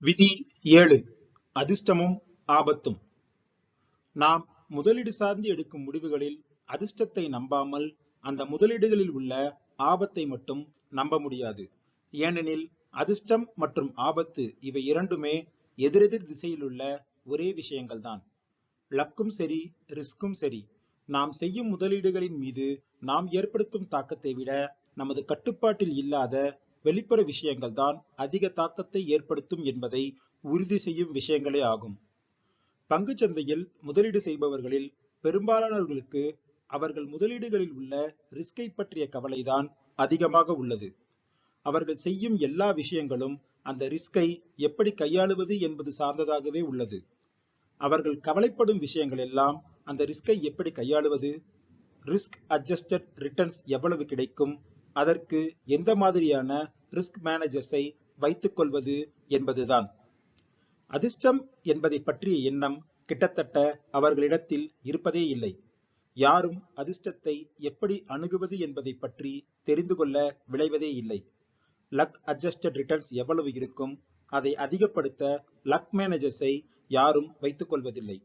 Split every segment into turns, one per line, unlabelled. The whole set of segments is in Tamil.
விதி 7. அதிர்ஷ்டமும் ஆபத்தும். நாம் முதலீடு சார்ந்து எடுக்கும் முடிவுகளில் அதிர்ஷ்டத்தை நம்பாமல் அந்த முதலீடுகளில் உள்ள ஆபத்தை மட்டும் நம்ப முடியாது. ஏனெனில் அதிர்ஷ்டம் மற்றும் ஆபத்து இவை இரண்டுமே எதிரெதிர் திசையில் உள்ள ஒரே விஷயங்கள்தான். லக்கும் சரி, ரிஸ்கும் சரி, நாம் செய்யும் முதலீடுகளின் மீது நாம் ஏற்படுத்தும் தாக்கத்தை விட நமது கட்டுப்பாட்டில் இல்லாத வெளிப்புற விஷயங்கள் தான் அதிக தாக்கத்தை ஏற்படுத்தும் என்பதை உறுதி செய்யும் விஷயங்களே ஆகும். பங்குச்சந்தையில் முதலீடு செய்பவர்களில் பெரும்பாலானவர்களுக்கு அவர்கள் முதலீடுகளில் உள்ள ரிஸ்கை பற்றிய கவலைதான் அதிகமாக உள்ளது. அவர்கள் செய்யும் எல்லா விஷயங்களும் அந்த ரிஸ்கை எப்படி கையாளுவது என்பது சார்ந்ததாகவே உள்ளது. அவர்கள் கவலைப்படும் விஷயங்கள் எல்லாம் அந்த ரிஸ்கை எப்படி கையாளுவது, ரிஸ்க் அட்ஜஸ்டட் ரிட்டர்ன்ஸ் எவ்வளவு கிடைக்கும், அதற்கு எந்த மாதிரியான ரிஸ்க் மேனேஜர்ஸை வைத்துக் கொள்வது என்பதுதான். அதிர்ஷ்டம் என்பதை பற்றிய எண்ணம் கிட்டத்தட்ட அவர்களிடத்தில் இருப்பதே இல்லை. யாரும் அதிர்ஷ்டத்தை எப்படி அணுகுவது என்பதை பற்றி தெரிந்து கொள்ள விளைவதே இல்லை. லக் அட்ஜஸ்டட் ரிட்டர்ன்ஸ் எவ்வளவு இருக்கும், அதை அதிகப்படுத்த லக் மேனேஜர்ஸை யாரும் வைத்துக் கொள்வதில்லை.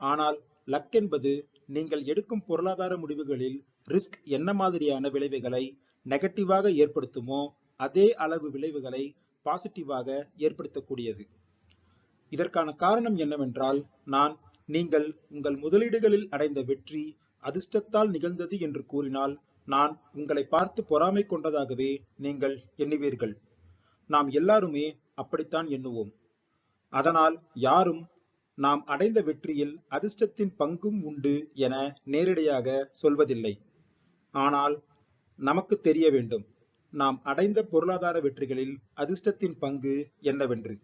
ஆனால் லக் என்பது நீங்கள் எடுக்கும் பொருளாதார முடிவுகளில் ரிஸ்க் என்ன மாதிரியான விளைவுகளை நெகட்டிவாக ஏற்படுத்துமோ அதே அளவு விளைவுகளை பாசிட்டிவாக ஏற்படுத்தக்கூடியது. இதற்கான காரணம் என்னவென்றால், நீங்கள் உங்கள் முதலீடுகளில் அடைந்த வெற்றி அதிர்ஷ்டத்தால் நிகழ்ந்தது என்று கூறினால் நான் உங்களை பார்த்து பொறாமை கொண்டதாகவே நீங்கள் எண்ணுவீர்கள். நாம் எல்லாருமே அப்படித்தான் எண்ணுவோம். அதனால் யாரும் நாம் அடைந்த வெற்றியில் அதிர்ஷ்டத்தின் பங்கும் உண்டு என நேரடியாக சொல்வதில்லை. ஆனால் நமக்கு தெரிய வேண்டும், நாம் அடைந்த பொருளாதார வெற்றிகளில் அதிர்ஷ்டத்தின் பங்கு என்னவென்று.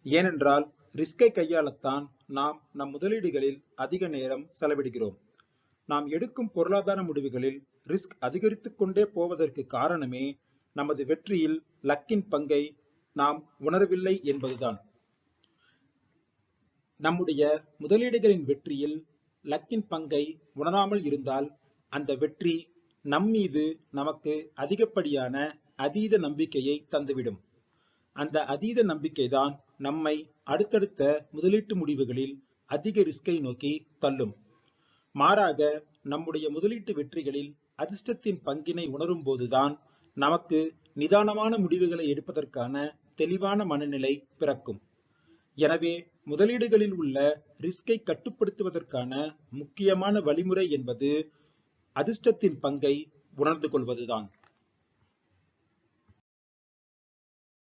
ஏனென்றால் ரிஸ்கை கையாளத்தான் நாம் நம் முதலீடுகளில் அதிக நேரம் செலவிடுகிறோம். நாம் எடுக்கும் பொருளாதார முடிவுகளில் ரிஸ்க் அதிகரித்துக் கொண்டே போவதற்கு காரணமே நமது வெற்றியில் லக்கின் பங்கை நாம் உணரவில்லை என்பதுதான். நம்முடைய முதலீடுகளின் வெற்றியில் லக்கின் பங்கை உணராமல் இருந்தால் அந்த வெற்றி நம்மீது நமக்கு அதிகப்படியான அதீத நம்பிக்கையை தந்துவிடும். அந்த அதீத நம்பிக்கைதான் நம்மை அடுத்தடுத்த முதலீட்டு முடிவுகளில் அதிக ரிஸ்கை நோக்கி தள்ளும். மாறாக நம்முடைய முதலீட்டு வெற்றிகளில் அதிர்ஷ்டத்தின் பங்கினை உணரும் போதுதான் நமக்கு நிதானமான முடிவுகளை எடுப்பதற்கான தெளிவான மனநிலை பிறக்கும். எனவே முதலீடுகளில் உள்ள ரிஸ்கை கட்டுப்படுத்துவதற்கான முக்கியமான வழிமுறை என்பது அதிர்ஷ்டத்தின் பங்கை உணர்ந்து கொள்வதுதான்.